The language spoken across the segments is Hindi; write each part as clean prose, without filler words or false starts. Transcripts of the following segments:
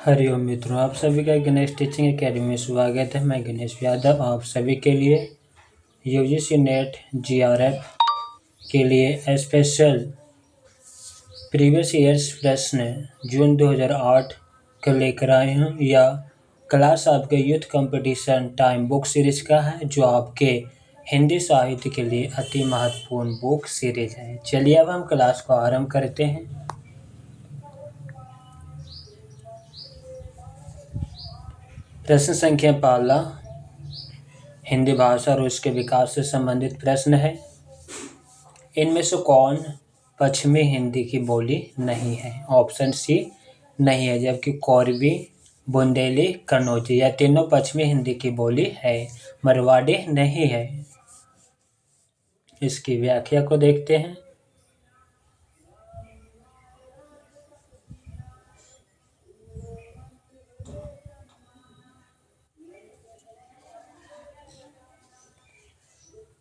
हरिओम मित्रों, आप सभी का गणेश टीचिंग एकेडमी में स्वागत है। मैं गणेश यादव आप सभी के लिए यूजीसी नेट जीआरएफ के लिए स्पेशल प्रीवियस ईयर्स प्रश्न जून 2008 का लेकर आए हूँ। या क्लास आपके youth competition time book series का है, जो आपके हिंदी साहित्य के लिए अति महत्वपूर्ण बुक सीरीज है। चलिए अब हम क्लास को आरंभ करते हैं। प्रश्न संख्या पहला हिंदी भाषा और उसके विकास से संबंधित प्रश्न है। इनमें से कौन पश्चिमी हिंदी की बोली नहीं है? ऑप्शन सी नहीं है, जबकि कोरबी, बुंदेली, कन्नौजी यह तीनों पश्चिमी हिंदी की बोली है। मरवाड़ी नहीं है। इसकी व्याख्या को देखते हैं।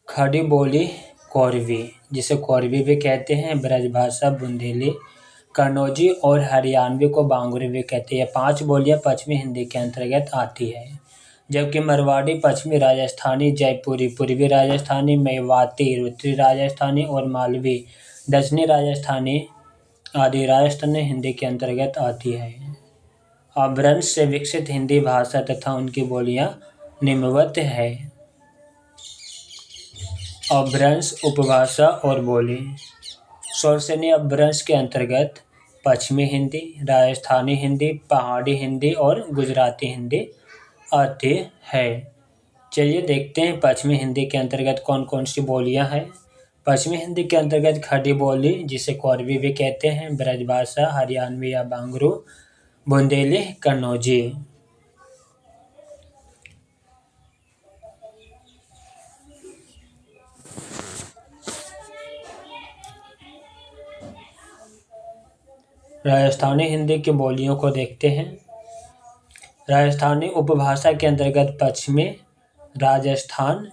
खड़ी बोली कोरवी, जिसे कोरवी भी कहते हैं, ब्रजभाषा बुंदेली, कन्नौजी और हरियाणवी को बांगुरी भी कहते हैं। 5 बोलियां पश्चिमी हिंदी के अंतर्गत आती है, जबकि मरवाड़ी पश्चिमी राजस्थानी, जयपुरी पूर्वी राजस्थानी, मेवाती उत्तरी राजस्थानी और मालवी दक्षिणी राजस्थानी आदि राजस्थानी हिंदी के अंतर्गत आती है। अपभ्रंश से विकसित हिंदी भाषा तथा उनकी बोलियां निम्नवत है। अपभ्रंश, उपभाषा और बोली। शौरसेनी अपभ्रंश के अंतर्गत पश्चिमी हिंदी, राजस्थानी हिंदी, पहाड़ी हिंदी और गुजराती हिंदी आती है। चलिए देखते हैं पश्चिमी हिंदी के अंतर्गत कौन कौन सी बोलियां हैं। पश्चिमी हिंदी के अंतर्गत खड़ी बोली, जिसे कोरवी भी कहते हैं, ब्रजभाषा, हरियाणवी या बांगरू, बुंदेली, कन्नौजी। राजस्थानी हिंदी की बोलियों को देखते हैं। राजस्थानी उपभाषा के अंतर्गत पश्चिमी राजस्थान,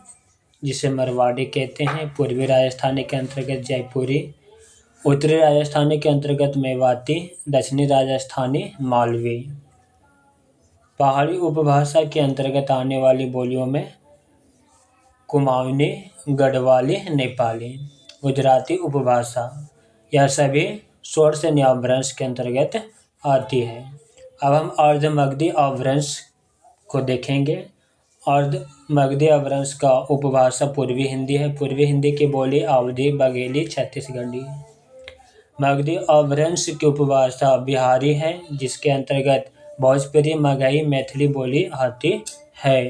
जिसे मरवाड़ी कहते हैं, पूर्वी राजस्थानी के अंतर्गत जयपुरी, उत्तरी राजस्थानी के अंतर्गत मेवाती, दक्षिणी राजस्थानी मालवी। पहाड़ी उपभाषा के अंतर्गत आने वाली बोलियों में कुमाऊनी, गढ़वाली, नेपाली। गुजराती उपभाषा यह सभी शौरसेनी अपभ्रंश के अंतर्गत आती है। अब हम अर्धमगधी अपभ्रंश को देखेंगे। अर्धमगधी अपभ्रंश का उपभाषा पूर्वी हिंदी है। पूर्वी हिंदी की बोली अवधी, बघेली, छत्तीसगढ़ी। मगधी अपभ्रंश की उपभाषा बिहारी है, जिसके अंतर्गत भोजपुरी, मगही, मैथिली बोली आती है।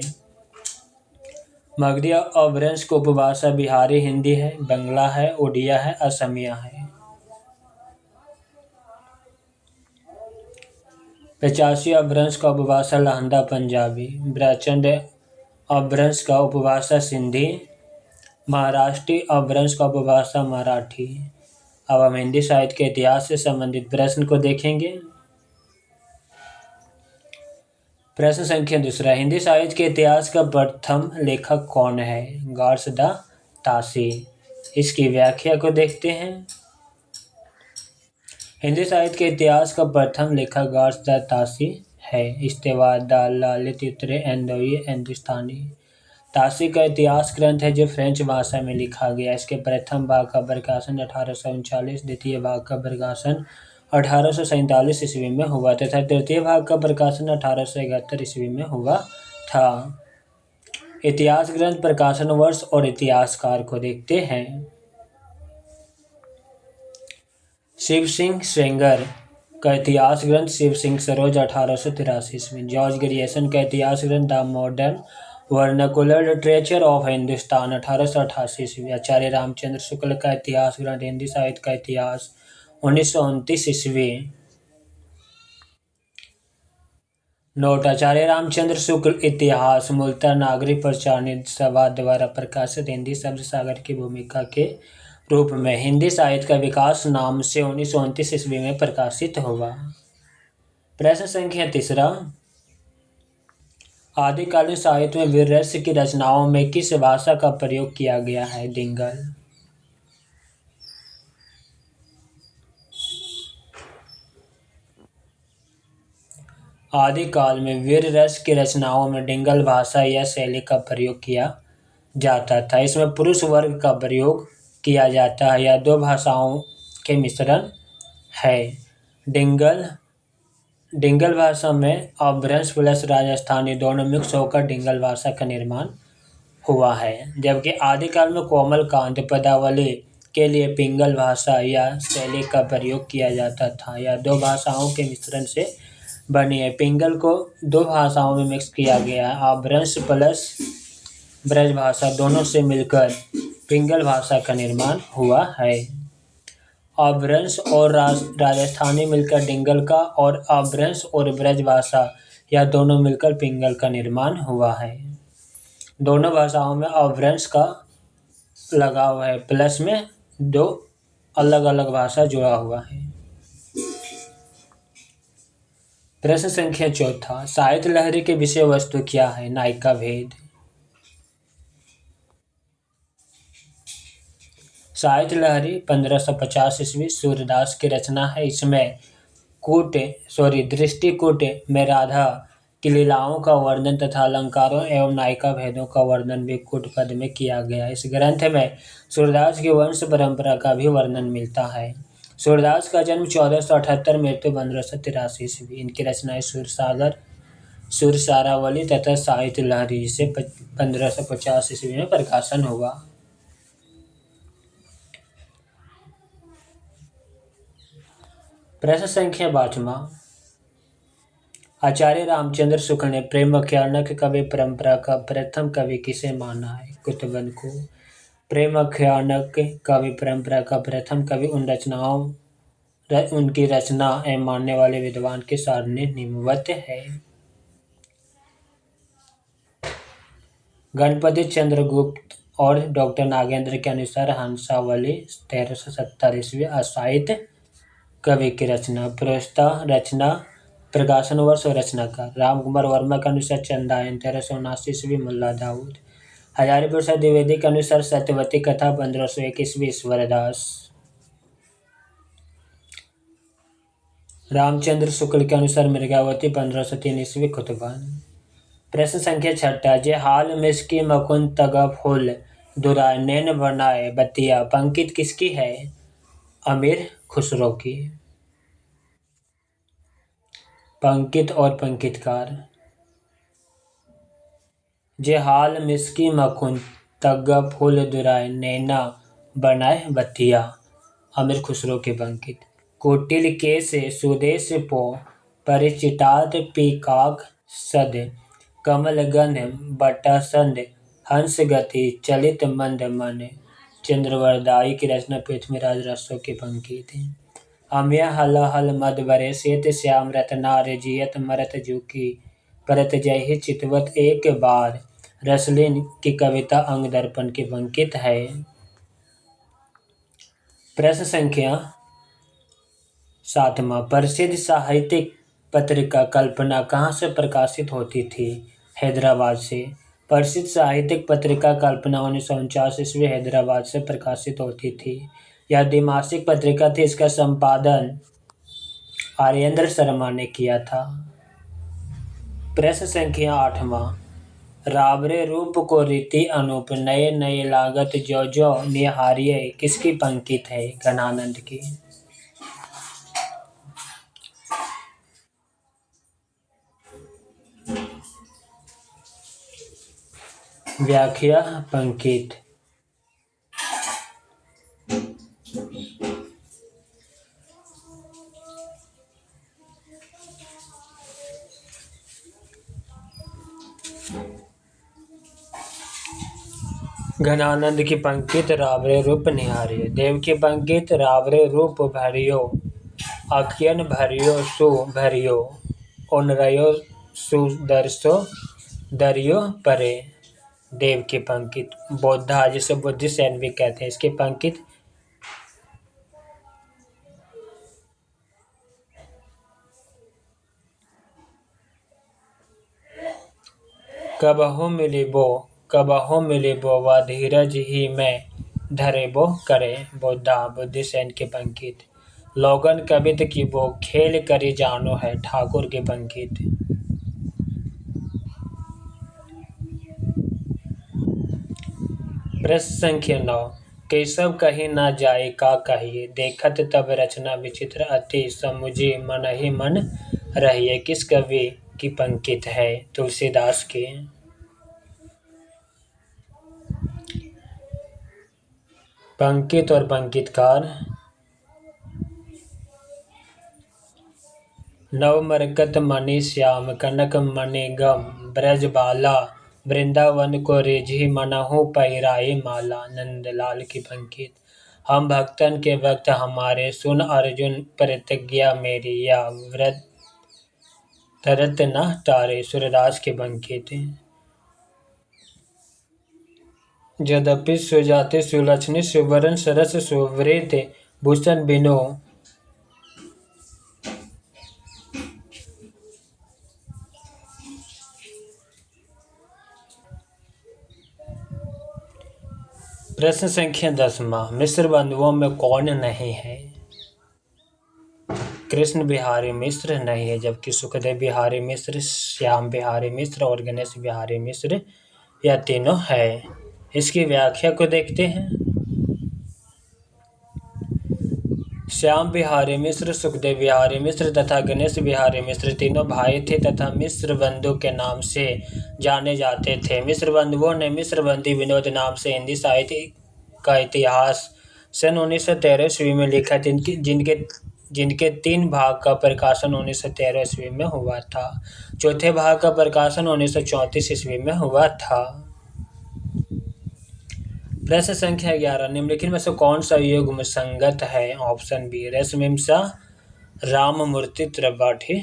मगधी अपभ्रंश की उपभाषा बिहारी हिंदी है, बंगला है, उड़िया है, असमिया है। 85 अपभ्रंश का उपभाषा लहंदा पंजाबी। ब्रजचंड अपभ्रंश का उपभाषा सिंधी। महाराष्ट्री अपभ्रंश का उपभाषा मराठी। अब हम हिंदी साहित्य के इतिहास से संबंधित प्रश्न को देखेंगे। प्रश्न संख्या दूसरा, हिंदी साहित्य के इतिहास का प्रथम लेखक कौन है? गार्सदातासी। इसकी व्याख्या को देखते हैं। हिंदी साहित्य के इतिहास का प्रथम लेखक गार्सदातासी है। इस्तेवाद, ललित, उत्तरे, एंदोई, हिंदुस्तानी। तासी का इतिहास ग्रंथ है, जो फ्रेंच भाषा में लिखा गया। इसके प्रथम भाग का प्रकाशन 1839, द्वितीय भाग का प्रकाशन 1847 ईस्वी में हुआ तथा तृतीय भाग का प्रकाशन 1871 ईस्वी में हुआ था। इतिहास ग्रंथ, प्रकाशन वर्ष और इतिहासकार को देखते हैं। शिव सिंह सेंगर का इतिहास ग्रंथ शिव सिंह सरोज 1883 ईस्वी। जॉर्ज ग्रियर्सन का इतिहास ग्रंथ the modern vernacular literature of Hindustan 1888 ईस्वी। आचार्य रामचंद्र शुक्ल का इतिहास ग्रंथ हिंदी साहित्य का इतिहास 1929 ईस्वी। नोट, आचार्य रामचंद्र शुक्ल इतिहास मूलतः नागरिक प्रचार सभा द्वारा प्रकाशित हिंदी शब्द सागर की भूमिका के रूप में हिंदी साहित्य का विकास नाम से 1929 ईस्वी में प्रकाशित हुआ। प्रश्न संख्या तीसरा, आदिकालीन साहित्य में वीररस की रचनाओं में किस भाषा का प्रयोग किया गया है? दिंगल। आदिकाल में वीर रस की रचनाओं में डिंगल भाषा या शैली का प्रयोग किया जाता था। इसमें पुरुष वर्ग का प्रयोग किया जाता है। यह दो भाषाओं के मिश्रण है। डिंगल भाषा में अपभ्रंश प्लस राजस्थानी दोनों मिक्स होकर डिंगल भाषा का निर्माण हुआ है। जबकि आदिकाल में कोमल कांत पदावली के लिए पिंगल भाषा या शैली का प्रयोग किया जाता था। यह दो भाषाओं के मिश्रण से बनी है। पिंगल को दो भाषाओं में मिक्स किया गया है। अपभ्रंश प्लस ब्रज भाषा दोनों से मिलकर पिंगल भाषा का निर्माण हुआ है। अपभ्रंश और राजस्थानी मिलकर डिंगल का और अपभ्रंश और ब्रज भाषा यह दोनों मिलकर पिंगल का निर्माण हुआ है। दोनों भाषाओं में अपभ्रंश का लगाव है, प्लस में दो अलग अलग भाषा जुड़ा हुआ है। प्रश्न संख्या 4, साहित्य लहरी की विषय वस्तु क्या है? नायिका भेद। साहित्य लहरी 1550 ईस्वी सूरदास की रचना है। इसमें दृष्टिकूट में राधा की लीलाओं का वर्णन तथा अलंकारों एवं नायिका भेदों का वर्णन भी कूट पद में किया गया। इस ग्रंथ में सूरदास की वंश परंपरा का भी वर्णन मिलता है। सूरदास का जन्म 1478, मृत्यु 1583 ईस्वी। इनकी रचनाएं सूरसागर, सुरसारावली तथा साहित्य लहरी, जिसे 1550 ईस्वी में प्रकाशन हुआ। प्रश्न संख्या 5, आचार्य रामचंद्र शुक्ल ने प्रेमाख्यानक कवि परंपरा का प्रथम कवि किसे माना है? कुतुबन को। प्रेमाख्यानक कवि परंपरा का प्रथम कवि उनकी रचना एवं मानने वाले विद्वान के सारणी निम्नवत है। गणपति चंद्रगुप्त और डॉक्टर नागेंद्र के अनुसार हंसावली 1370 ईस्वी असाहित्य कवि की रचना। प्रोस्ता रचना, प्रकाशन वर्ष और रचनाकार। रामकुमार वर्मा के अनुसार चंदायन 1379 ईस्वी मुल्ला दाऊद। हजारी प्रसाद द्विवेदी के अनुसार सत्यवती कथा 1501 ईस्वी ईश्वरदास। रामचंद्र शुक्ल के अनुसार मृगावती 1503 ईस्वी कुतुबन। प्रश्न संख्या 6, जे हाल मिसकी मकुन तगा फूल दुराय नैन बनाए बतिया पंकित किसकी है? अमीर खुसरो की। पंकित और पंकितकार। जे हाल मिसकी मकुन तगा फूल दुराय नैना बनाए बतिया, अमीर खुसरो के पंकित। कुटिल के से सुदेश पो परिचितार्थ पीकाक सद कमल गंध बटासंद हंस गति चलित मंद मन। चंद्रवरदाई की रचना पृथ्वीराज रसो के पंकित है। अम्य हल हल मद बरे श्वेत श्याम रतनार जियत मरत जूकी परत जय ही चितवत एक बार। रसलीन की कविता अंग दर्पण की पंकित है। प्रश्न संख्या 7, प्रसिद्ध साहित्यिक पत्रिका कल्पना कहाँ से प्रकाशित होती थी? हैदराबाद से। प्रसिद्ध साहित्यिक पत्रिका कल्पना 1949 ईस्वी हैदराबाद से प्रकाशित होती थी। यह द्विमासिक पत्रिका थी। इसका संपादन आर्येंद्र शर्मा ने किया था। प्रश्न संख्या 8, रावरे रूप को रीति अनूप नए नए लागत जो जो निहारिये किसकी पंकित है? घनानंद की। व्याख्या पंकित। घनानंद की पंकित रावरे रूप निहारिये। देव की पंकित रावरे रूप भरियो अखियन भरियो सु भरियो ओनरयो सुदर्शो दरियो परे। देव की पंकित। बोधा, जिसे बुद्धि सेन भी कहते हैं, इसकी पंकित कबहु मिलिबो व धीरज ही में धरेबो करे। बोधा, बुद्धि सेन की पंकित। लोगन कवित की वो खेल करी जानो है ठाकुर की पंकित। प्रश्न संख्या 9। केशव कहीं ना जाए का कहिए, देखत तब रचना विचित्र अति समुझे मन ही मन रहिए। किस कवि की पंकित है? तुलसीदास की। पंकित और पंकितकार नव मरकत मणि श्याम कनक मणि गम ब्रज बाला वृंदावन को रिझी मनहु पहिराई माला। नंदलाल की पंकित। हम भक्तन के भक्त हमारे सुन अर्जुन प्रतिज्ञा मेरी या व्रत तरत न तारे। सूरदास की पंकित। यद्यपि सुजाते सुलक्षणी सुवर्ण सरस सुवृत भूषण बिनो प्रश्न संख्या 10। मिश्र बंधुओं में कौन नहीं है? कृष्ण बिहारी मिश्र नहीं है, जबकि सुखदेव बिहारी मिश्र, श्याम बिहारी मिश्र और गणेश बिहारी मिश्र यह तीनों है। इसकी व्याख्या को देखते हैं। श्याम बिहारी मिश्र, सुखदेव बिहारी मिश्र तथा गणेश बिहारी मिश्र तीनों भाई थे तथा मिश्र बंधु के नाम से जाने जाते थे। मिश्र बंधुओं ने मिश्रबंदी विनोद नाम से हिंदी साहित्य का इतिहास सन 1913 ईस्वी में लिखा, जिनके 3 भाग का प्रकाशन 1913 ईस्वी में हुआ था। चौथे भाग का प्रकाशन 1934 ईस्वी में हुआ था। प्रश्न संख्या 11। निम्नलिखित में से कौन सा युग्म संगत है? ऑप्शन बी रसमीमांसा राममूर्ति त्रिपाठी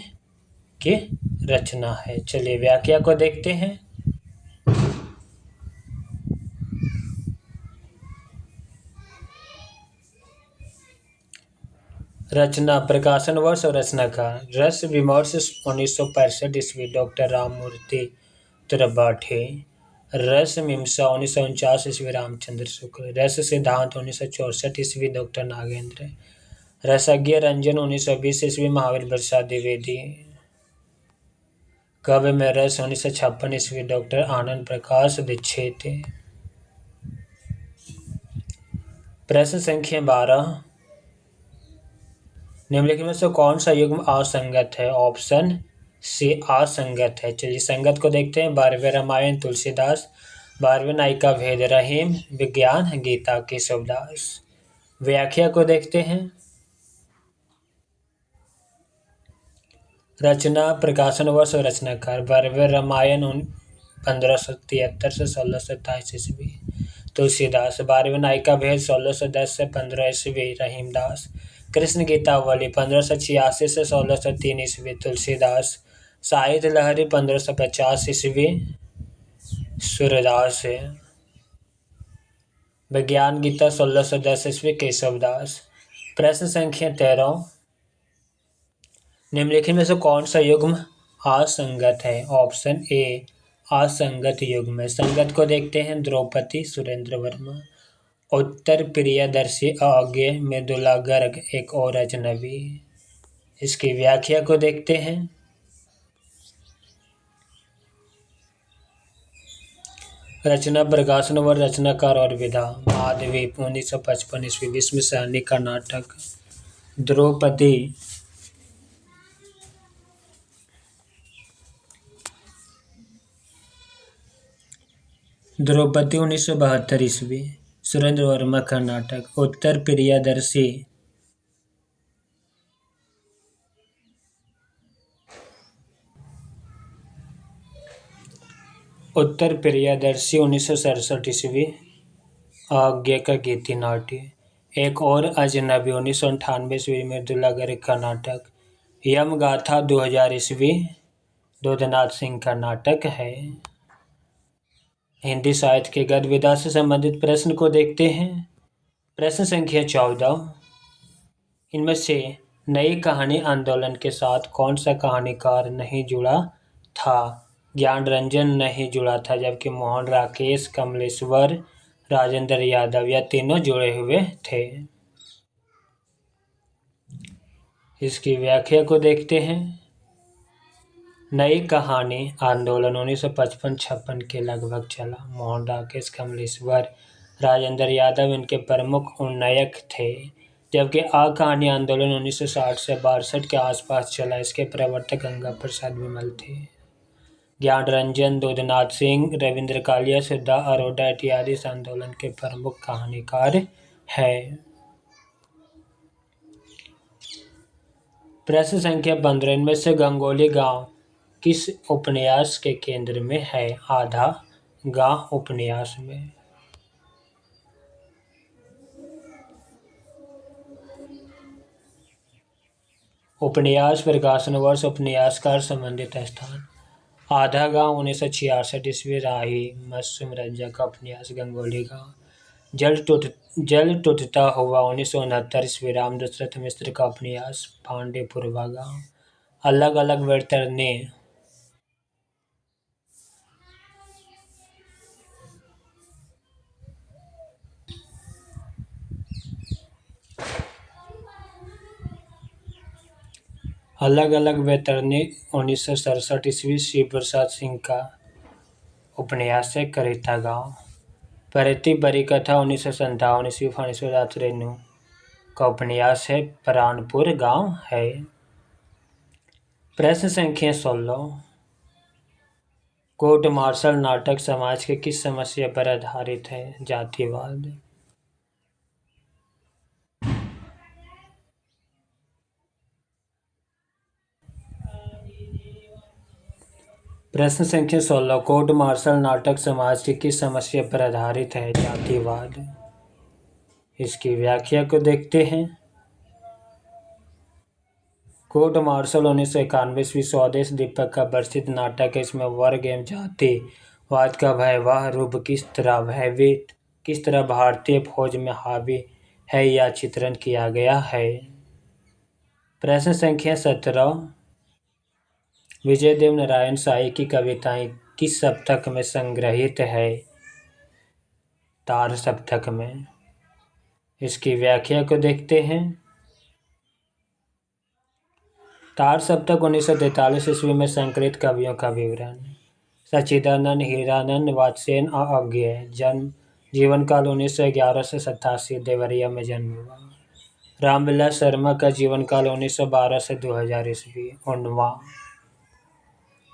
की रचना है। चलिए व्याख्या को देखते हैं। रचना, प्रकाशन वर्ष और रचनाकार। रस विमर्श 1965 ईस्वी डॉक्टर राममूर्ति त्रिपाठी। रस मीमांसा 1949 ईस्वी रामचंद्र शुक्ल। रस सिद्धांत 1964 ईस्वी डॉक्टर नागेंद्र। रसज्ञ रंजन 1920 ईस्वी महावीर प्रसाद द्विवेदी। काव्य में रस 1956 ईस्वी डॉक्टर आनंद प्रकाश दीक्षित। प्रश्न संख्या 12। निम्नलिखित में से कौन सा युग्म असंगत है? ऑप्शन सी असंगत है। चलिए संगत को देखते हैं। 12वें रामायण तुलसीदास, 12वें नायिका भेद रहीम, विज्ञान गीता केशवदास। व्याख्या को देखते हैं। रचना, प्रकाशन वर्ष और रचनाकार। 12वें रामायण 1573 से 1627 ईस्वी तुलसीदास। 12वें नायिका भेद 1610 से 15 ईस्वी रहीमदास। कृष्ण गीतावली 1586 से 1603 ईस्वी तुलसीदास। साहित्य लहरी 1550 ईस्वी सूरदास। विज्ञान गीता 1610 ईस्वी केशवदास। प्रश्न संख्या 13। निम्नलिखित में से कौन सा युग्म असंगत है? ऑप्शन ए असंगत युग्म है। संगत को देखते हैं। द्रौपदी सुरेंद्र वर्मा, उत्तर प्रियदर्शी अज्ञे मृदुला गर्ग एक और अजनबी। इसकी व्याख्या को देखते हैं। रचना, प्रकाशन व रचनाकार और विधा। माधवी 1955 ईस्वी विश्व सैनी का नाटक। द्रौपदी 1972 ईस्वी सुरेंद्र वर्मा का नाटक। उत्तर प्रियदर्शी 1967 ईस्वी आज्ञा का गीति नाट्य। एक और अजनबी 1998 ईस्वी मृदुला गर्ग का नाटक। यम गाथा 2000 ईस्वी दुधनाथ सिंह का नाटक है। हिंदी साहित्य के गद्य विधा से संबंधित प्रश्न को देखते हैं। प्रश्न संख्या 14। इनमें से नई कहानी आंदोलन के साथ कौन सा कहानीकार नहीं जुड़ा था? ज्ञान रंजन नहीं जुड़ा था, जबकि मोहन राकेश, कमलेश्वर, राजेंद्र यादव यह तीनों जुड़े हुए थे। इसकी व्याख्या को देखते हैं। नई कहानी आंदोलन 1955-56 के लगभग चला। मोहन राकेश, कमलेश्वर, राजेंद्र यादव इनके प्रमुख उन्नायक थे, जबकि आ कहानी आंदोलन 1960 से 62 के आसपास चला। इसके प्रवर्तक गंगा प्रसाद विमल थे। ज्ञान रंजन, दूधनाथ सिंह, रविंद्र कालिया, सिद्धा अरोड़ा इत्यादि इस आंदोलन के प्रमुख कहानीकार हैं। प्रश्न संख्या 15, इनमें से गंगोली गांव किस उपन्यास के केंद्र में है? आधा गांव उपन्यास में। उपन्यास प्रकाशन वर्ष, उपन्यासकार संबंधित स्थान। आधा गांव 1966 ईस्वी, राही मासूम रंजन का उपन्यास गंगोली गांव। जल टूटता हुआ 1969 ईस्वी, राम दशरथ मिश्र का उपन्यास पांडेपुरवा गांव। अलग अलग वर्तने अलग अलग वेतरने 1967 ईस्वी, शिव प्रसाद सिंह का उपन्यास है करेता गांव। परती बड़ी कथा 1957 ईस्वी, फानेश्वर दास रेणु का उपन्यास है प्राणपुर गांव है। प्रश्न संख्या 16, कोर्ट मार्शल नाटक समाज के किस समस्या पर आधारित है? जातिवाद। प्रश्न संख्या 16, कोर्ट मार्शल नाटक समाज की किस समस्या पर आधारित है? जातिवाद। इसकी व्याख्या को देखते हैं। कोर्ट मार्शल 1991 ईस्वी, स्वदेश दीपक का प्रसिद्ध नाटक है। इसमें वर्ग एवं जातिवाद का भयावह रूप किस तरह भारतीय फौज में हावी है, यह चित्रण किया गया है। प्रश्न संख्या 17, विजय देव नारायण शाही की कविताएं किस सप्तक में संग्रहित है? तार सप्तक में। इसकी व्याख्या को देखते हैं। तार सप्तक 1943 ईस्वी में संकलित कवियों का विवरण। सच्चिदानंद हीरानंद वात्स्ययन अज्ञेय, जन्म जीवन काल 1911 से 87, देवरिया में जन्म हुआ। रामविलास शर्मा का जीवन काल 1912 से 2000 ईस्वी, उन्नाव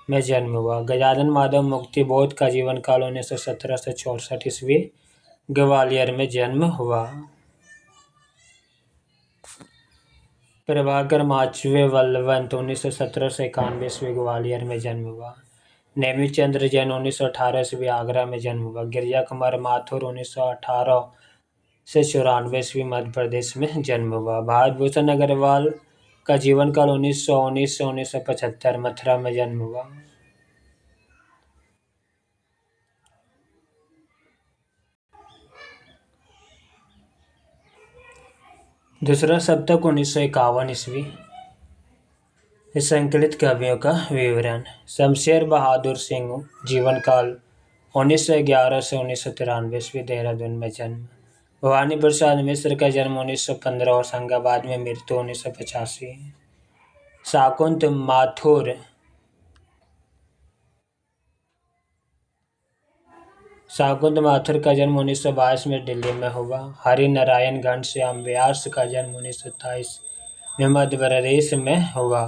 में जन्म हुआ। गजानन माधव मुक्तिबोध का जीवन काल 1917 से 64 ईस्वी, ग्वालियर में जन्म हुआ। प्रभाकर माचवे बलवंत 1917 से 91 ईस्वी, ग्वालियर में जन्म हुआ। नेमी चंद्र जैन 1918 ईस्वी, आगरा में जन्म हुआ। गिरिजा कुमार माथुर 1918 से 94 ईस्वी, मध्य प्रदेश में जन्म हुआ। भारत भूषण अग्रवाल का जीवन काल 1919 से 1975, मथुरा में जन्म हुआ। दूसरा सप्तक 1951 ईस्वी। इस संकलित कवियों का विवरण। शमशेर बहादुर सिंह, जीवन काल 1911 से 1993 ईस्वी, देहरादून में जन्म। भवानी प्रसाद मिश्र का जन्म 1915, होशंगाबाद में मृत्यु 1985। शाकुंत माथुर का जन्म 1922 में दिल्ली में हुआ। हरि नारायण घनश्याम व्यास का जन्म 1927 में मध्य प्रदेश में हुआ।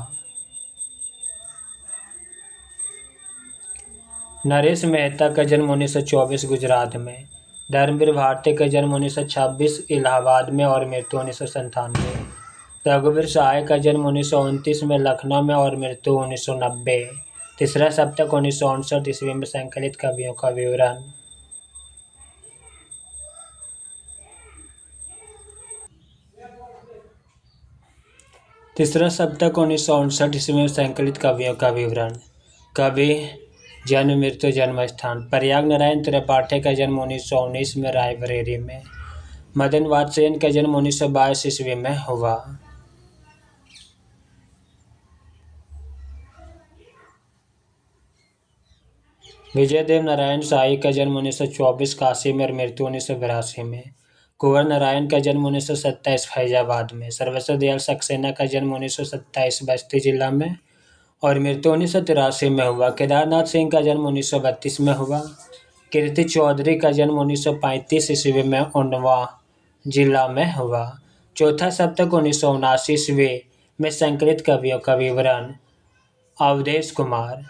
नरेश मेहता का जन्म 1924 गुजरात में। धर्मवीर भारती का जन्म 1926 इलाहाबाद में और मृत्यु 1997। रघुवीर सहाय का जन्म 1929 में लखनऊ में और मृत्यु 1990। तीसरा सप्तक 1959 ईस्वी में संकलित कवियों का विवरण। तीसरा सप्तक 1959 ईस्वी में संकलित कवियों का विवरण। कवि, जन्म, मृत्यु, जन्म स्थान। प्रयाग नारायण त्रिपाठी का जन्म 1919 में रायबरेली में। मदन वात्स्ययन का जन्म 1922 ईस्वी में हुआ। विजय देव नारायण शाही का जन्म 1924 काशी में और मृत्यु 1982 में। कुंवर नारायण का जन्म 1927 फैजाबाद में, सर्वेश्वर दयाल सक्सेना का जन्म 1927 बस्ती जिला में और मृत्यु 1983 में हुआ। केदारनाथ सिंह का जन्म 1932 में हुआ। कीर्ति चौधरी का जन्म 1935 ईस्वी में उन्नाव जिला में हुआ। चौथा सप्तक 1979 ईस्वी में संकलित कवियों का विवरण। अवधेश कुमार,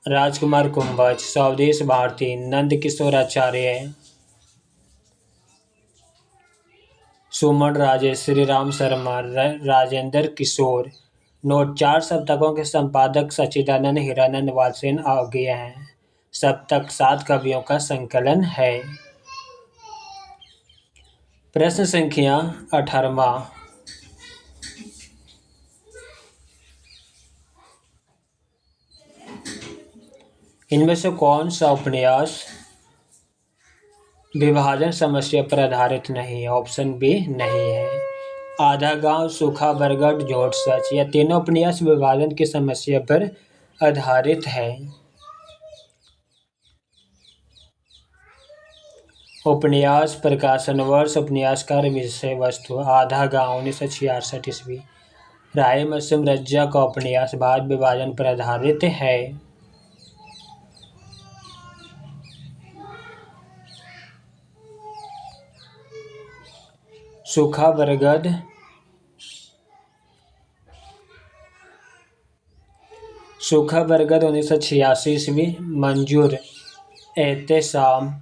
राजकुमार कुंभज, स्वदेश भारती, नंद किशोर आचार्य, सुमन राजेश, श्री राम शर्मा, राजेंद्र किशोर। नोट: 4 सप्तकों के संपादक सच्चिदानंद हीरानंद वात्सेन आज्ञे हैं। सप्तक 7 कवियों का संकलन है। प्रश्न संख्या 18वां। इनमें से कौन सा उपन्यास विभाजन समस्या पर आधारित नहीं है? ऑप्शन बी नहीं है। आधा गांव, सूखा बरगद, झूठ सच, यह तीनों उपन्यास विभाजन की समस्या पर आधारित है। उपन्यास, प्रकाशन वर्ष, उपन्यासकार, विषय वस्तु। आधा गांव 1966 ईस्वी। राय मसूम रज्जा का उपन्यास भारत विभाजन पर आधारित है। सूखा बरगद 1986 ईस्वी। मंजूर एहतेशाम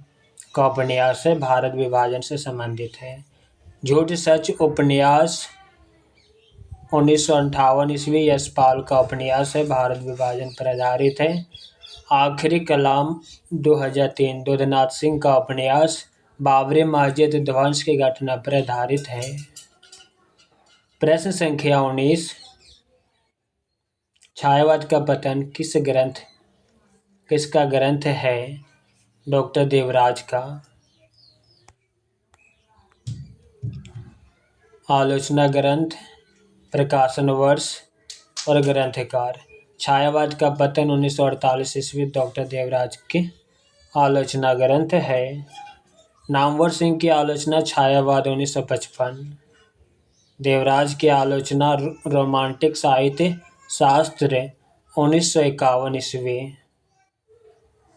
का उपन्यास है, भारत विभाजन से संबंधित है। झूठ सच उपन्यास 1958 ईस्वी। यशपाल का उपन्यास है, भारत विभाजन पर आधारित है। आखिरी कलाम 2003 दुधनाथ सिंह का उपन्यास बाबरी मस्जिद ध्वंस की घटना पर आधारित है। प्रश्न संख्या 19। छायावाद का पतन किसका ग्रंथ है? डॉक्टर देवराज का। आलोचना ग्रंथ, प्रकाशन वर्ष और ग्रंथकार। छायावाद का पतन 1948 ईस्वी, डॉक्टर देवराज की आलोचना ग्रंथ है। नामवर सिंह की आलोचना छायावाद 1955। देवराज की आलोचना रोमांटिक साहित्य शास्त्र 1951 ईस्वी।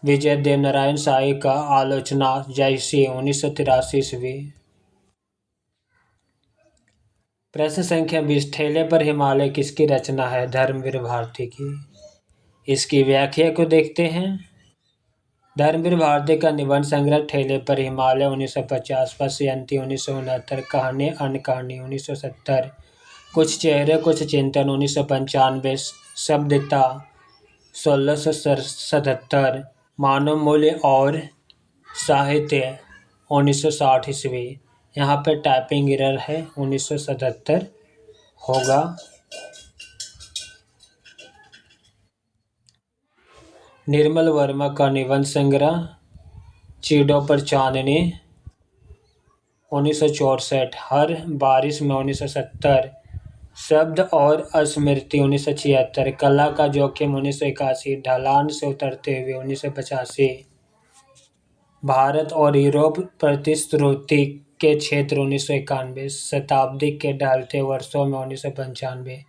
विजय देवनारायण शाही का आलोचना जयसी 1983 ईस्वी। प्रश्न संख्या 20। ठेले पर हिमालय किसकी रचना है? धर्मवीर भारती की। इसकी व्याख्या को देखते हैं। धर्मवीर भारती का निबंध संग्रह ठेले पर हिमालय 1950, पश्यंती 1969, कहानी अन्य कहानी 1970, कुछ चेहरे कुछ चिंतन 1995, शब्दता 1677, मानव मूल्य और साहित्य 1960 ईस्वी। यहाँ पे टाइपिंग एरर है, 1977 होगा। निर्मल वर्मा का निबंध संग्रह चीड़ों पर चांदनी 1964, हर बारिश में 1970, शब्द और स्मृति 1976, कला का जोखिम 1981, ढलान से उतरते हुए 1985, भारत और यूरोप प्रतिश्रुति के क्षेत्र 1991, शताब्दी के ढलते वर्षों में 1995,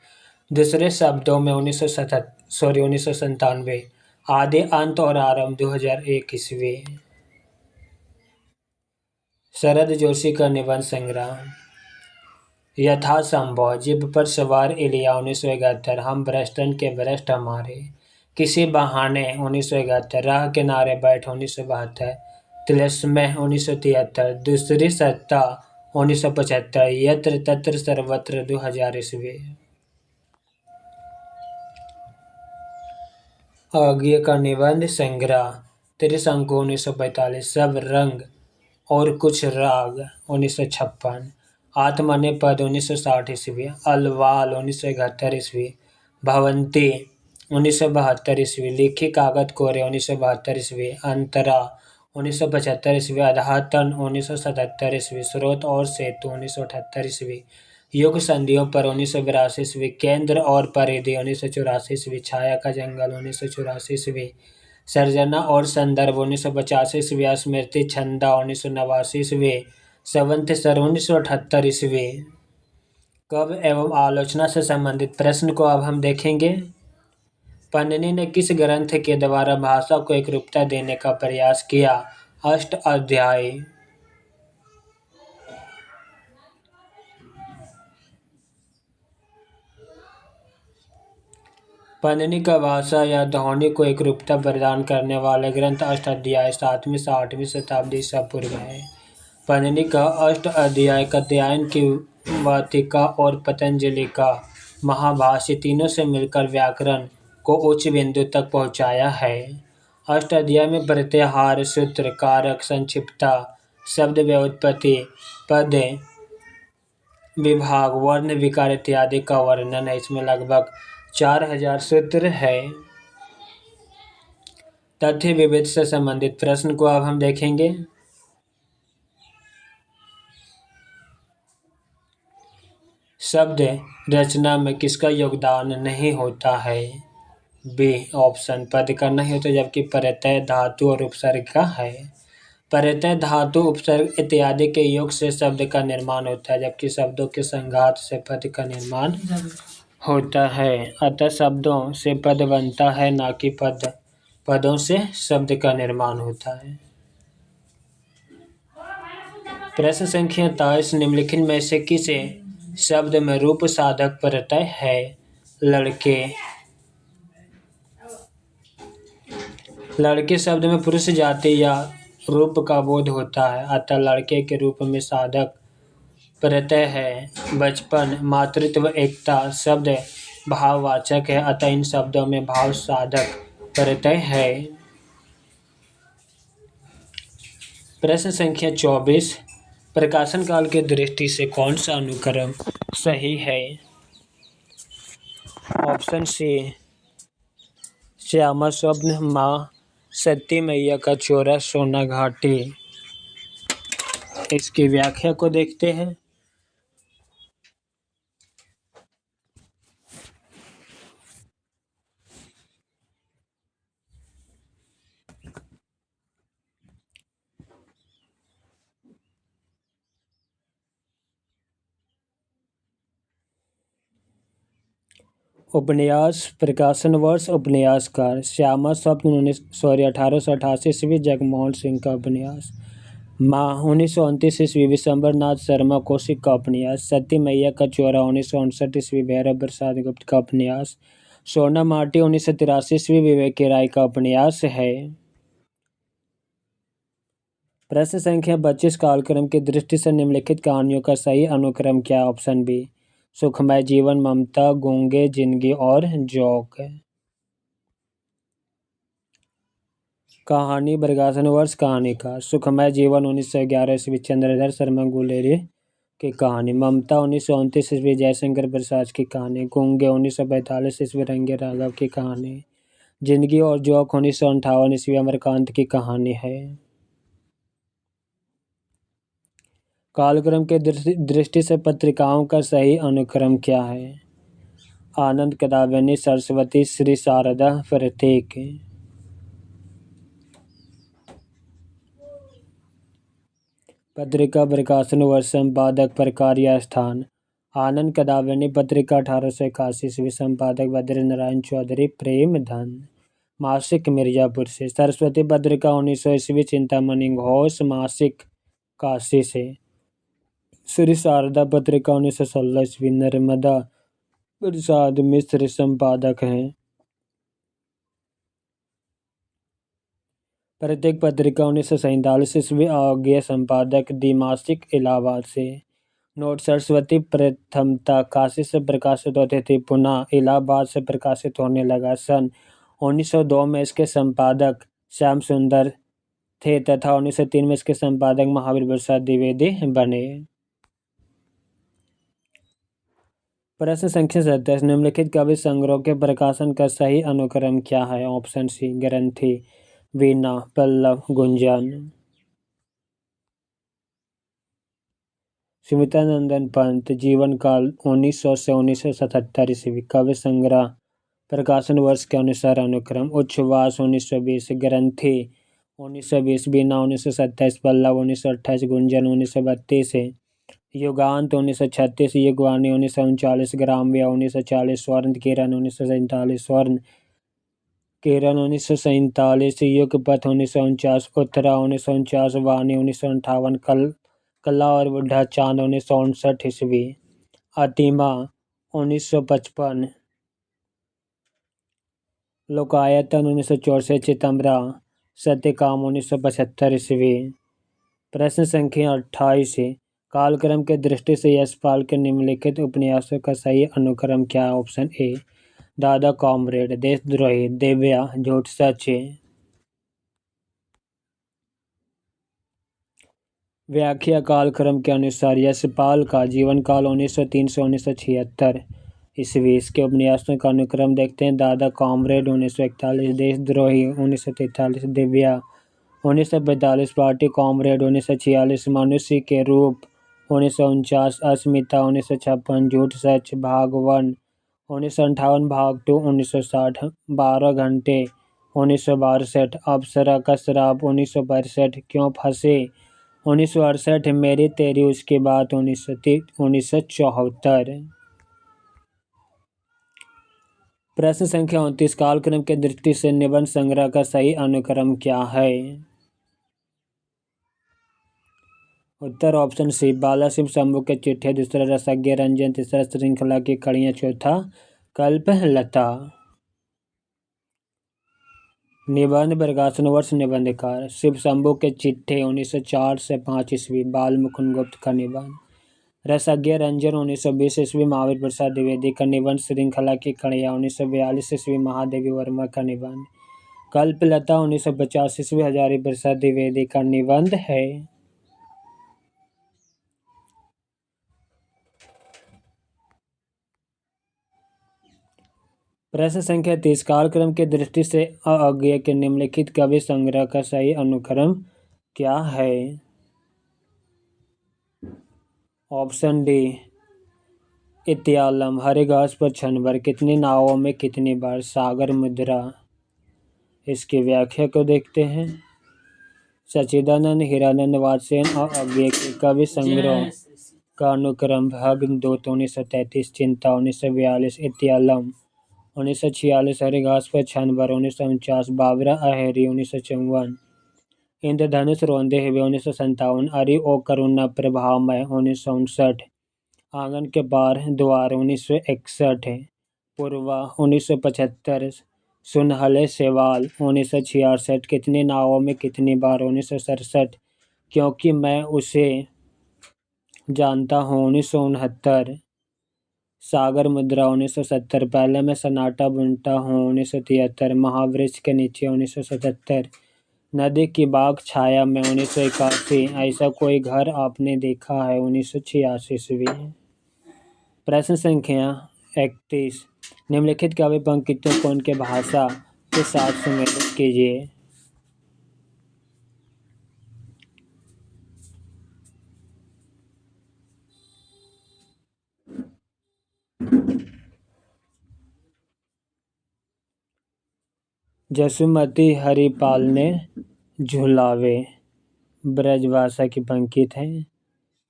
दूसरे शब्दों में 1997, आदि अंत और आरंभ 2001 ईस्वी। शरद जोशी का निबंध संग्रह यथासंभव, जिब पर सवार इलिया 1971, हम भ्रष्टन के भ्रष्ट हमारे, किसी बहाने 1971, राह किनारे बैठ 1972, तिलस्मय 1973, दूसरी सत्ता 1975, यत्र तत्र सर्वत्र 2000 ईस्वी। आज्ञे का निबंध संग्रह त्रिशंकु 1945, सब रंग और कुछ राग 1956, आत्मने पद 1960 ईस्वी, अलवाल 1971 ईस्वी, भवंती 1972 ईस्वी, लिखी कागत कोरे 1972 ईस्वी, अंतरा 1975 ईस्वी, अधातन 1977 ईस्वी, स्रोत और सेतु 1978 ईस्वी, युग संधियों पर 1982 ईस्वी, केंद्र और परिधि 1984 ईस्वी, छाया का जंगल 1984 ईस्वी, सर्जना और संदर्भ 1950 ईस्वी, स्मृति छंदा 1989 ईस्वी, संवत्सर 1978 ईस्वी। कब एवं आलोचना से संबंधित प्रश्न को अब हम देखेंगे। पन्निनी ने किस ग्रंथ के द्वारा भाषा को एकरूपता देने का प्रयास किया। अष्टाध्यायी। पन्निनी का भाषा या ध्वनि को एकरूपता प्रदान करने वाले ग्रंथ अष्टाध्यायी 7वीं से 8वीं शताब्दी ईसा पूर्व है। पन्निनी का अष्टाध्यायी कात्यायन की वातिका और पतंजलि का महाभाष्य तीनों से मिलकर व्याकरण को उच्च बिंदु तक पहुंचाया है। अष्टाध्यायी में प्रत्याहार, सूत्र, कारक, संक्षिप्तता, शब्द व्युत्पत्ति, पद विभाग, वर्ण विकार इत्यादि का वर्णन है। इसमें लगभग 4000 सूत्र है। तथ्य विविध से संबंधित प्रश्न को अब हम देखेंगे। शब्द रचना में किसका योगदान नहीं होता है। बी ऑप्शन, पद का नहीं होता, जबकि प्रत्यय, धातु और उपसर्ग का है। प्रत्यय, धातु, उपसर्ग इत्यादि के योग से शब्द का निर्माण होता है, जबकि शब्दों के संघात से पद का निर्माण होता है। अतः शब्दों से पद बनता है, ना कि पदों से शब्द का निर्माण होता है। प्रश्न संख्या 23, निम्नलिखित में से किस शब्द में रूप साधक प्रत्यय है। लड़के। लड़के शब्द में पुरुष जाति या रूप का बोध होता है, अतः लड़के के रूप में साधक प्रत्यय है। बचपन, मातृत्व, एकता शब्द भाववाचक है, अतः इन शब्दों में भाव साधक प्रत्यय है। प्रश्न संख्या 24, प्रकाशन काल की दृष्टि से कौन सा अनुक्रम सही है। ऑप्शन सी, श्यामा स्वप्न, माँ सती मैया का चोरा सोना घाटी। इसकी व्याख्या को देखते हैं। उपन्यास, प्रकाशन वर्ष, उपन्यासकार। श्यामा स्वप्न 1888 ईस्वी, जगमोहन सिंह का उपन्यास। माँ 1929 ईस्वी, विशंबर नाथ शर्मा कौशिक का उपन्यास। सती मैया का चोरा 1959 ईस्वी, भैरव प्रसाद गुप्त का उपन्यास। सोना माटी 1983 ईस्वी, विवेक राय का उपन्यास है। प्रश्न संख्या 25, कालक्रम की दृष्टि से निम्नलिखित कहानियों का सही अनुक्रम क्या। ऑप्शन बी, सुखमय जीवन, ममता, गूंगे, जिंदगी और जोक। कहानी, प्रकाशन वर्ष, कहानीकार। सुखमय जीवन 1911 ईस्वी, चंद्रधर शर्मा गुलेरिया की कहानी। ममता 1929 ईस्वी, जयशंकर प्रसाद की कहानी। गूंगे 1945 ईस्वी, रंगे राघव की कहानी। जिंदगी और जोक 1958 ईस्वी, अमरकांत की कहानी है। कालक्रम के दृष्टि से पत्रिकाओं का सही अनुक्रम क्या है। आनंद, कदावेनी, सरस्वती, श्री शारदा, प्रतीक। पत्रिका, प्रकाशन वर्ष, संपादक, प्रकार या स्थान। आनंद कदावेनी पत्रिका 1881 ईस्वी, संपादक बद्री नारायण चौधरी, प्रेमधन। मासिक, मिर्जापुर से। सरस्वती पत्रिका 1900 ईस्वी, चिंतामणि घोष मासिक, काशी से। श्री शारदा पत्रिका 1916 ईस्वी, नर्मदा प्रसाद मिश्र संपादक हैं। प्रत्येक पत्रिका 1947 ईस्वी, आज्ञा संपादक, द्विमासिक, इलाहाबाद से। नोट, सरस्वती प्रथमतः काशी से प्रकाशित होती थी, पुनः इलाहाबाद से प्रकाशित होने लगा। सन 1902 में इसके संपादक श्याम सुंदर थे तथा 1903 में इसके संपादक महावीर प्रसाद द्विवेदी बने। प्रश्न संख्या 27, निम्नलिखित कवि संग्रह के प्रकाशन का सही अनुक्रम क्या है। ऑप्शन सी, ग्रंथि, वीणा, पल्लव, गुंजन। सुमित्रानंदन पंत, जीवन काल 1900 से 1977 ईस्वी। काव्य संग्रह, प्रकाशन वर्ष के अनुसार अनुक्रम। उच्छ्वास 1920, ग्रंथि 1920 बीना, 1927 पल्लव, 1928 गुंजन, 1932 युगांत, 1936 युगवाणी, 1939 ग्राम्य, 1940 स्वर्ण किरण, 1947 स्वर्ण किरण, 1947 युगपथ, 1949 उत्तरा, 1949 वाणी, 1958 कला और बुढ़ा चांद, 1959 ईस्वी अतिमा, 1955 लोकायतन, 1964 चितमरा सत्यकाम, 1975 ईस्वी। प्रश्न संख्या 28 कालक्रम के दृष्टि से यशपाल के निम्नलिखित उपन्यासों का सही अनुक्रम क्या है? ऑप्शन ए दादा कॉमरेड, देशद्रोही, दिव्या, झूठ सच। व्याख्या कालक्रम के अनुसार यशपाल का जीवन काल 1903 से 1976 ईस्वी। इसके उपन्यासों का अनुक्रम देखते हैं। दादा कॉमरेड 1941, देशद्रोही 1943, दिव्या 1945, पार्टी कॉमरेड 1946, मनुष्य के रूप 1949, अस्मिता 1956, झूठ सच भाग 1 1958, भाग 2 1960, 12 घंटे 1962, अप्सरा का श्राप 1965, क्यों फंसे 1968, मेरी तेरी उसकी बात 1974। प्रश्न संख्या 29 कालक्रम के दृष्टि से निबंध संग्रह का सही अनुक्रम क्या है? उत्तर ऑप्शन सी बाला शिव शंभू के चिट्ठे, दूसरा रसज्ञ रंजन, तीसरा श्रृंखला की कड़ियाँ, चौथा कल्पलता। निबंध प्रकाशन वर्ष निबंधकार शिव शंभू के चिट्ठे 1904 से 5 ईस्वी, बाल मुकुंद गुप्त का निबंध। रसज्ञ रंजन 1920 ईस्वी, महावीर प्रसाद द्विवेदी का निबंध। श्रृंखला की कड़ियाँ 1942 ईस्वी, महादेवी वर्मा का निबंध। कल्पलता 1950 ईस्वी, हजारी प्रसाद द्विवेदी का निबंध है। प्रश्न संख्या 30 कालक्रम की दृष्टि से अज्ञेय के निम्नलिखित कवि संग्रह का सही अनुक्रम क्या है? ऑप्शन डी इत्यालम, हरे घास पर क्षण भर, कितनी नावों में कितनी बार, सागर मुद्रा। इसकी व्याख्या को देखते हैं। सच्चिदानंद हीरानंद वात्स्ययन और अज्ञेय के कवि संग्रह का अनुक्रम भाग 2 1933, चिंता 1942, इत्यालम 1946, हरे घास पर क्षण भर 1949, बाबरा अहेरी 1954, इंद्रधनुष रोंदे हुए 1957, अरे ओ करुणा प्रभामय 1959, आंगन के पार द्वार 1961, पूर्वा 1975, सुनहले सेवाल 1966, कितनी नावों में कितनी बार 1967, क्योंकि मैं उसे जानता हूँ 1969, सागर मुद्रा 1970, पहले मैं सन्नाटा बुनता हूँ 1973, महावृक्ष के नीचे 1977, नदी की बाग छाया में 1981, ऐसा कोई घर आपने देखा है 1986 ईस्वी। प्रश्न संख्या 31 निम्नलिखित काव्य पंक्तियों को उनके भाषा के साथ सम्मिलित कीजिए। जसुमती हरिपाल ने झुलावे ब्रजभाषा की पंक्ति है।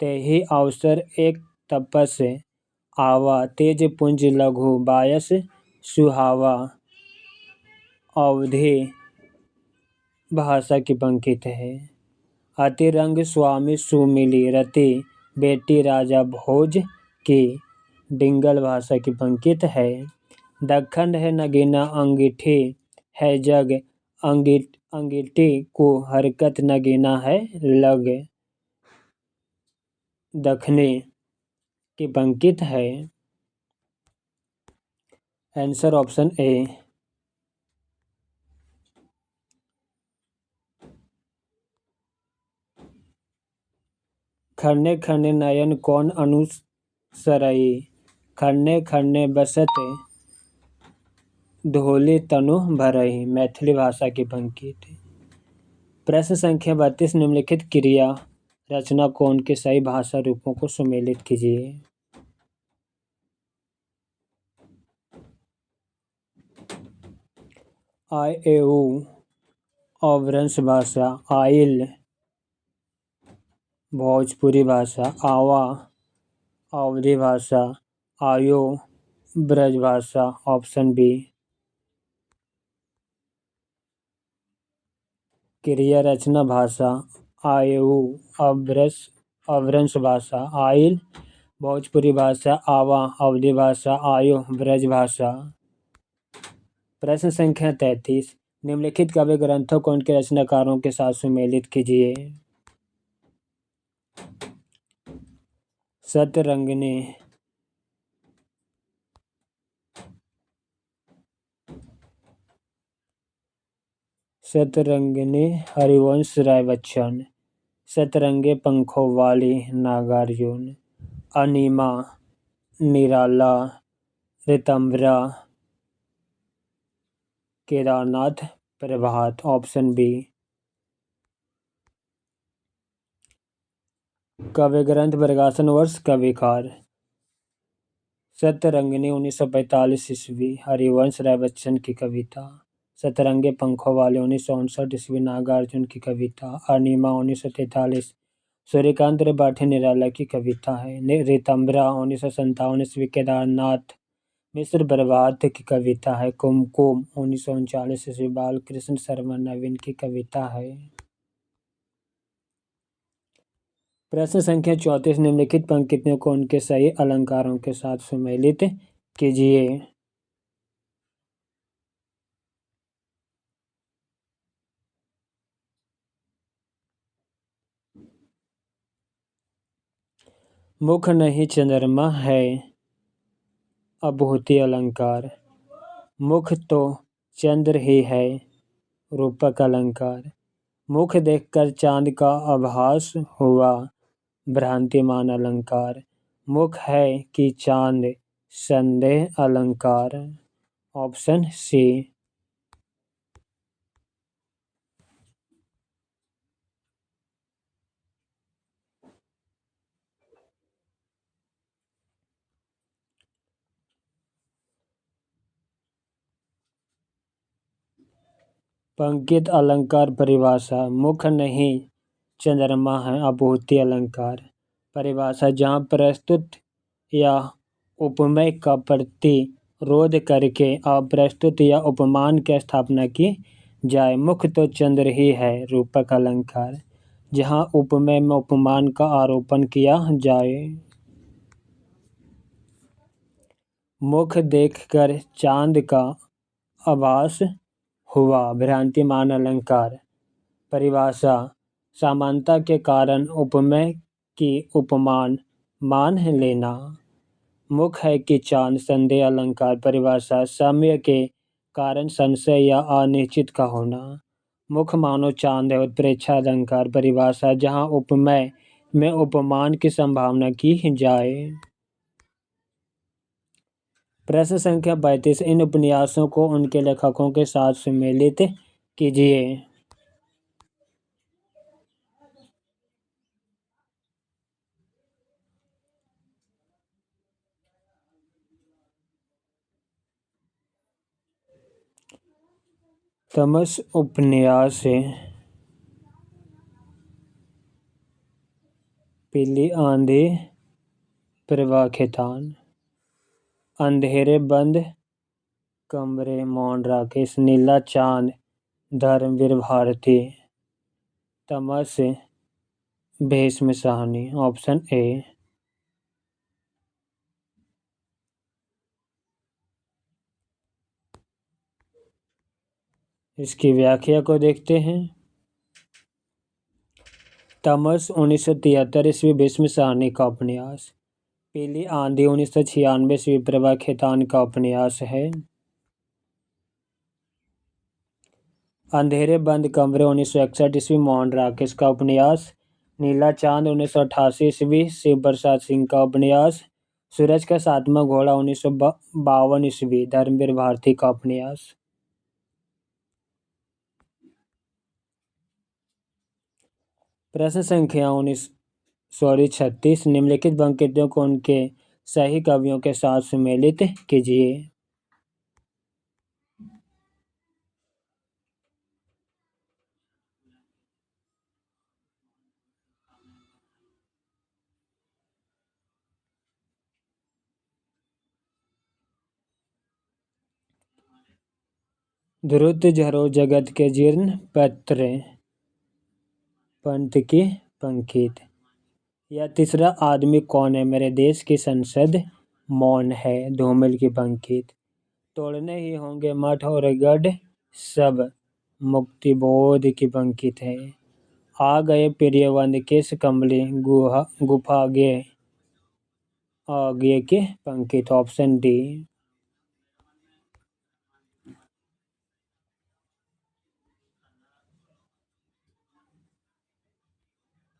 ते ही अवसर एक तपस आवा, तेज पुंज लघु बायस सुहावा, अवधि भाषा की पंक्ति है। अतिरंग स्वामी सुमिली रति, बेटी राजा भोज की, डिंगल भाषा की पंक्ति है। दखन है नगीना अंगीठी है जग, अंगीठी को हरकत नगीना है लग, दखने की पंक्ति है। Answer option A. खन्ने खन्ने नयन कौन अनुसरई, खन्ने खन्ने बसत धोली तनु भरई, मैथिली भाषा की पंक्ति थी। प्रश्न संख्या 32 निम्नलिखित क्रिया रचना को उनके सही भाषा रूपों को सम्मिलित कीजिए। आए ए ऊ, अवरंश भाषा आइल, भोजपुरी भाषा आवा, अवधी भाषा आयो, ब्रज भाषा ऑप्शन बी। क्रिया रचना भाषा आयु, अवरंश भाषा आइल, भोजपुरी भाषा आवा, अवधी भाषा आयो, ब्रज भाषा। प्रश्न संख्या 33, निम्नलिखित काव्य ग्रंथों को उनके रचनाकारों के साथ सुमेलित कीजिए। शतरंगिणी, शतरंगिणी हरिवंश राय बच्चन। सतरंगे पंखों वाली नागार्जुन। अनीमा, निराला, ऋतंभरा, केदारनाथ प्रभात ऑप्शन बी। काव्य ग्रंथ प्रकाशन वर्ष कविकार। सतरंगिणी 1945 ईस्वी, हरिवंश राय बच्चन की कविता। सतरंगे पंखों वाले 1959 ईस्वी, नागार्जुन की कविता। अनीमा 1943, सूर्यकांत त्रिपाठी निराला की कविता है। ऋतंभरा 1957 ईस्वी, केदारनाथ मिश्र प्रभात की कविता है। कुमकुम 1939 ईस्वी, बालकृष्ण शर्मा नवीन की कविता है। प्रश्न संख्या 34, निम्नलिखित पंक्तियों को उनके सही अलंकारों के साथ सुमेलित कीजिए। मुख नहीं चंद्रमा है, अभूति अलंकार। मुख तो चंद्र ही है, रूपक अलंकार। मुख देखकर चांद का आभास हुआ, भ्रांतिमान अलंकार। मुख है कि चांद, संदेह अलंकार। Option C. पंकित अलंकार परिभाषा। मुख नहीं चंद्रमा है, अभूति अलंकार। परिभाषा, जहाँ प्रस्तुत या उपमेय का प्रतिरोध करके अप्रस्तुत या उपमान की स्थापना की जाए। मुख तो चंद्र ही है, रूपक अलंकार। जहाँ उपमेय में उपमान का आरोपण किया जाए। मुख देखकर चांद का आभास हुआ, भ्रांतिमान अलंकार। परिभाषा, समानता के कारण उपमेय की उपमान मान लेना। मुख है कि चांद, संदेह अलंकार। परिभाषा, साम्य के कारण संशय या अनिश्चित का होना। मुख मानो चांद है, उत्प्रेक्षा अलंकार। परिभाषा, जहाँ उपमेय में उपमान की संभावना की जाए। प्रश्न संख्या 32, इन उपन्यासों को उनके लेखकों के साथ सुमेलित कीजिए। तमस उपन्यास, पीली आंधी, प्रवाह खेतान। अंधेरे बंद कमरे, मौन राकेश। नीला चांद, धर्मवीर भारती। तमस, भीष्म साहनी। Option A. इसकी व्याख्या को देखते हैं। तमस 1973 ईस्वी, भीष्म साहनी का उपन्यास। पीली आंधी 1996 ईस्वी, प्रभा खेतान का उपन्यास है। अंधेरे बंद कमरे 1961 ईस्वी, मोहन राकेश का उपन्यास। नीला चांद 1988 ईस्वी, शिव प्रसाद सिंह का उपन्यास। सूरज का सातवां घोड़ा 1952 ईस्वी, धर्मवीर भारती का उपन्यास। प्रश्न संख्या 36, निम्नलिखित पंक्तियों को उनके सही कवियों के साथ सुमेलित कीजिए। द्रुत झरो जगत के जीर्ण पत्र, पंत की पंकित। यह तीसरा आदमी कौन है मेरे देश की संसद, मौन है धूमिल की पंकित। तोड़ने ही होंगे मठ और गढ़ सब, मुक्ति बोध की पंकित है। आ गए प्रियवंद केश कमली, गुफा गे आगे की पंकित। Option D.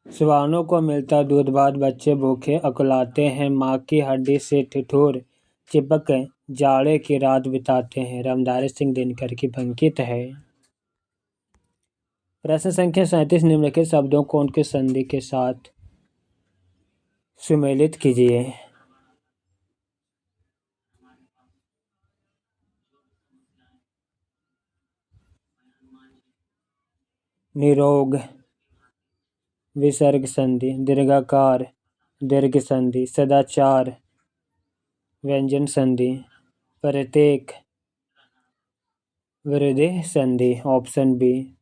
श्वानों को मिलता दूध भात, बच्चे भूखे अकुलाते हैं, माँ की हड्डी से ठिठुर चिपक जाड़े की रात बिताते हैं। रामधारी सिंह दिनकर की पंकित है। प्रश्न संख्या 37, निम्नलिखित शब्दों को उनकी संधि के साथ सुमेलित कीजिए। निरोग, विसर्ग संधि। दीर्घाकार, दीर्घ संधि। सदाचार, व्यंजन संधि। प्रत्येक, वृद्धि संधि। Option B.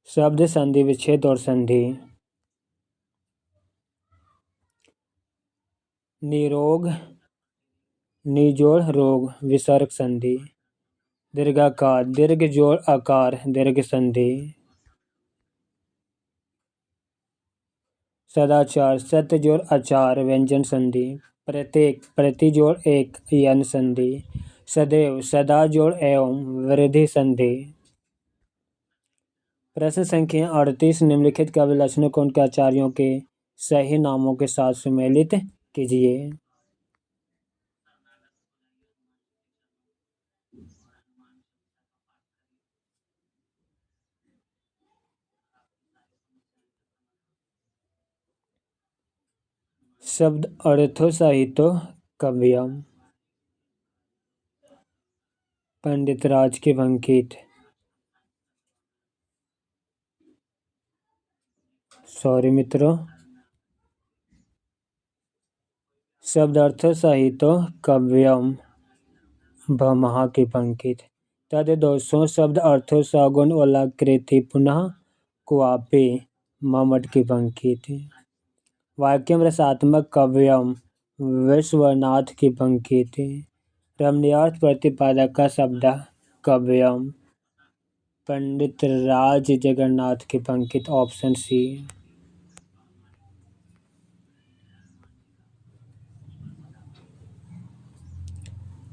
शब्द संधि, विच्छेद और संधि। निरोग, निजोड़ रोग, विसर्ग संधि। दीर्घाकार, दीर्घ जोड़ आकार, दीर्घ संधि। सदाचार, सत्य जोड़ आचार, व्यंजन संधि। प्रत्येक, प्रति जोड़ एक, यन संधि। सदैव, सदा जोड़ एवं, वृद्धि संधि। प्रश्न संख्या 38, निम्नलिखित काव्य लक्षणों को उनके आचार्यों के सही नामों के साथ सुमेलित कीजिए। शब्द अर्थो साहित्यो काव्यम, पंडित राज की पंकित। सॉरी मित्रों, शब्द अर्थ साहित्यो काव्यम, भमहा की पंकित। तद दोषों शब्द अर्थो सगुण ओलाकृति पुनः कुआपे, मम्मट की पंकित। वाक्यम रसात्मक काव्यम, विश्वनाथ की पंकित। रमणीयार्थ प्रतिपादक का शब्द काव्यम, पंडित राज जगन्नाथ की पंकित। Option C.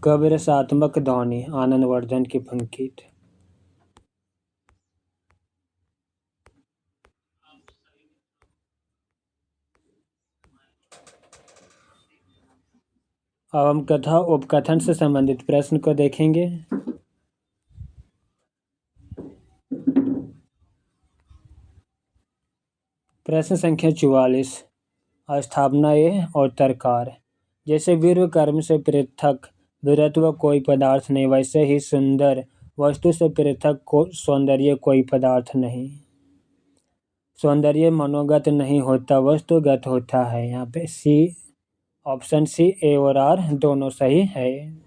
कवि रसात्मक ध्वनि, आनंदवर्धन की पंकित। अब हम कथा उपकथन से संबंधित प्रश्न को देखेंगे। प्रश्न संख्या 44, स्थापना ए और तरकार। जैसे वीर्य कर्म से पृथक वीरत्व कोई पदार्थ नहीं, वैसे ही सुंदर वस्तु से पृथक सौंदर्य कोई पदार्थ नहीं। सौंदर्य मनोगत नहीं होता, वस्तुगत होता है। यहाँ पे सी, ऑप्शन सी, ए और आर दोनों सही है।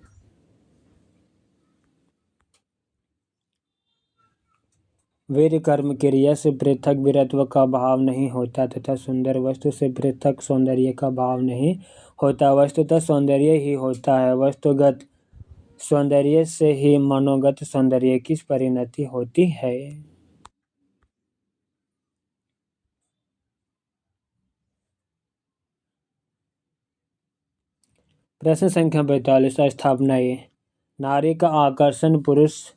वीर्य कर्म क्रिया से पृथक वीरत्व का भाव नहीं होता तथा सुंदर वस्तु से पृथक सौंदर्य का भाव नहीं होता, वस्तुतः सौंदर्य ही होता है। वस्तुगत सौंदर्य से ही मनोगत सौंदर्य की परिणति होती है। प्रश्न संख्या 42, स्थापना ए। नारी का आकर्षण पुरुष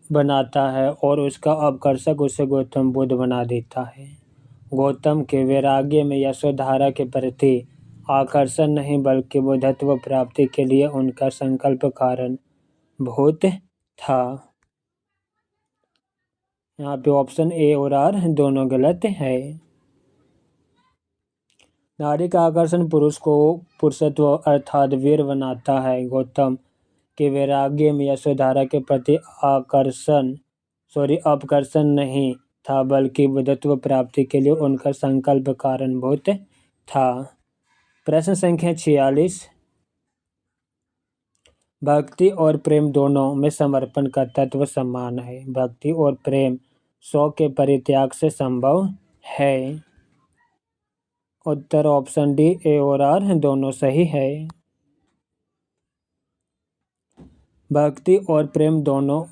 बनाता है और उसका आकर्षक उसे गौतम बुद्ध बना देता है। गौतम के वैराग्य में यशोधरा के प्रति आकर्षण नहीं बल्कि बुद्धत्व प्राप्ति के लिए उनका संकल्प कारण भूत था। यहाँ पे ऑप्शन ए और आर दोनों गलत है। नारी का आकर्षण पुरुष को पुरुषत्व अर्थात वीर बनाता है। गौतम के वैराग्य में यशोधरा के प्रति अपकर्षण नहीं था बल्कि बुद्धत्व प्राप्ति के लिए उनका संकल्प कारणभूत था। प्रश्न संख्या 46, भक्ति और प्रेम दोनों में समर्पण का तत्व समान है। भक्ति और प्रेम 100 के परित्याग से संभव है। उत्तर ऑप्शन डी ए और आर दोनों सही है। भक्ति और प्रेम दोनों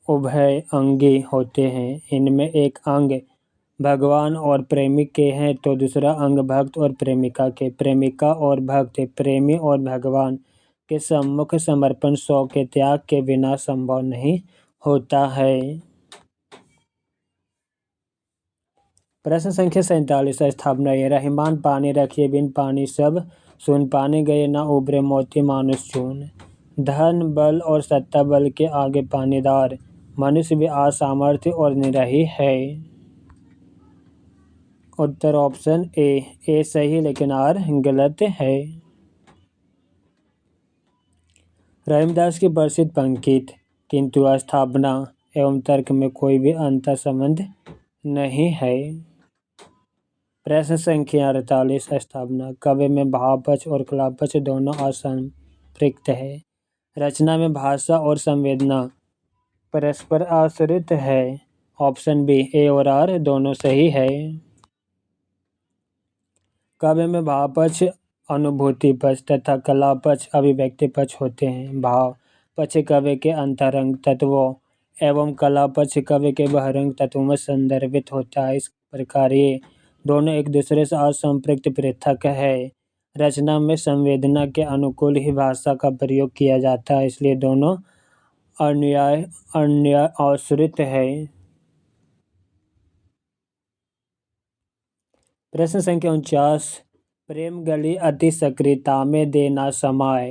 उभय अंगी होते हैं। इनमें एक अंग भगवान और प्रेमी के हैं तो दूसरा अंग भक्त और प्रेमिका के। प्रेमिका और भक्त, प्रेमी और भगवान के सम्मुख समर्पण 100 के त्याग के बिना संभव नहीं होता है। प्रश्न संख्या 47 स्थापना ये रहीमान पानी रखिए बिन पानी सब सुन पानी गए ना उभरे मोती मानुष चून। धन बल और सत्ता बल के आगे पानीदार मनुष्य भी असामर्थ्य और निरही है। उत्तर ऑप्शन ए सही लेकिन आर गलत है। रहीमदास की प्रसिद्ध पंक्ति किंतु स्थापना एवं तर्क में कोई भी अंतर संबंध नहीं है। प्रश्न संख्या 48 स्थापना काव्य में भाव पक्ष और कला पक्ष दोनों असंपृक्त है। रचना में भाषा और संवेदना परस्पर आश्रित है। ऑप्शन बी ए और आर दोनों सही है। काव्य में भाव पक्ष अनुभूति पक्ष तथा कला पक्ष अभिव्यक्ति पक्ष होते हैं। भाव पक्ष काव्य के अंतरंग तत्वों एवं कला पक्ष काव्य के बहिरंग तत्वों में संदर्भित होता है। इस प्रकार ये दोनों एक दूसरे से असंपृक्त पृथक है। रचना में संवेदना के अनुकूल ही भाषा का प्रयोग किया जाता है, इसलिए दोनों अन्य आश्रित है। प्रश्न संख्या 49 प्रेम गली अति सक्रियता में देना समाय।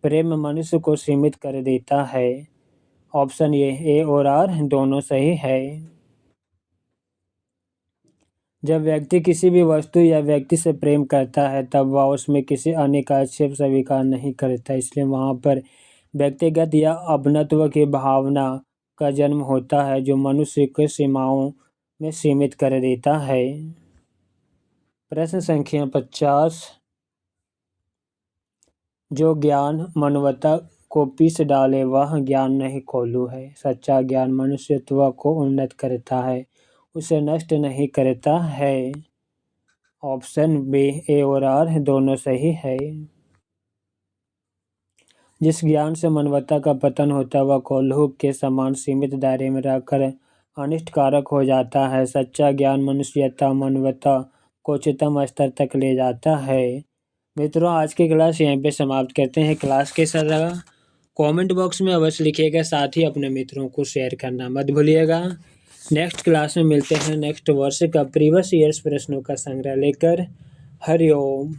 प्रेम मनुष्य को सीमित कर देता है। ऑप्शन ए और आर दोनों सही है। जब व्यक्ति किसी भी वस्तु या व्यक्ति से प्रेम करता है तब वह उसमें किसी अन्य का आक्षेप स्वीकार नहीं करता, इसलिए वहाँ पर व्यक्तिगत या अपनत्व की भावना का जन्म होता है जो मनुष्य को सीमाओं में सीमित कर देता है। प्रश्न संख्या 50 जो ज्ञान मानवता को पीस डाले वह ज्ञान नहीं कोल्हू है। सच्चा ज्ञान मनुष्यत्व को उन्नत करता है, उसे नष्ट नहीं करता है। ऑप्शन बी ए और आर दोनों सही है। जिस ज्ञान से मानवता का पतन होता है वह कोल्हू के समान सीमित दायरे में रहकर अनिष्टकारक हो जाता है। सच्चा ज्ञान मनुष्यता मानवता को उच्चतम स्तर तक ले जाता है। मित्रों, आज की क्लास यहीं पे समाप्त करते हैं। क्लास कैसा लगा कमेंट बॉक्स में अवश्य लिखिएगा, साथ ही अपने मित्रों को शेयर करना मत भूलिएगा। नेक्स्ट क्लास में मिलते हैं नेक्स्ट वर्ष का प्रीवियस ईयर्स प्रश्नों का संग्रह लेकर। हरिओम।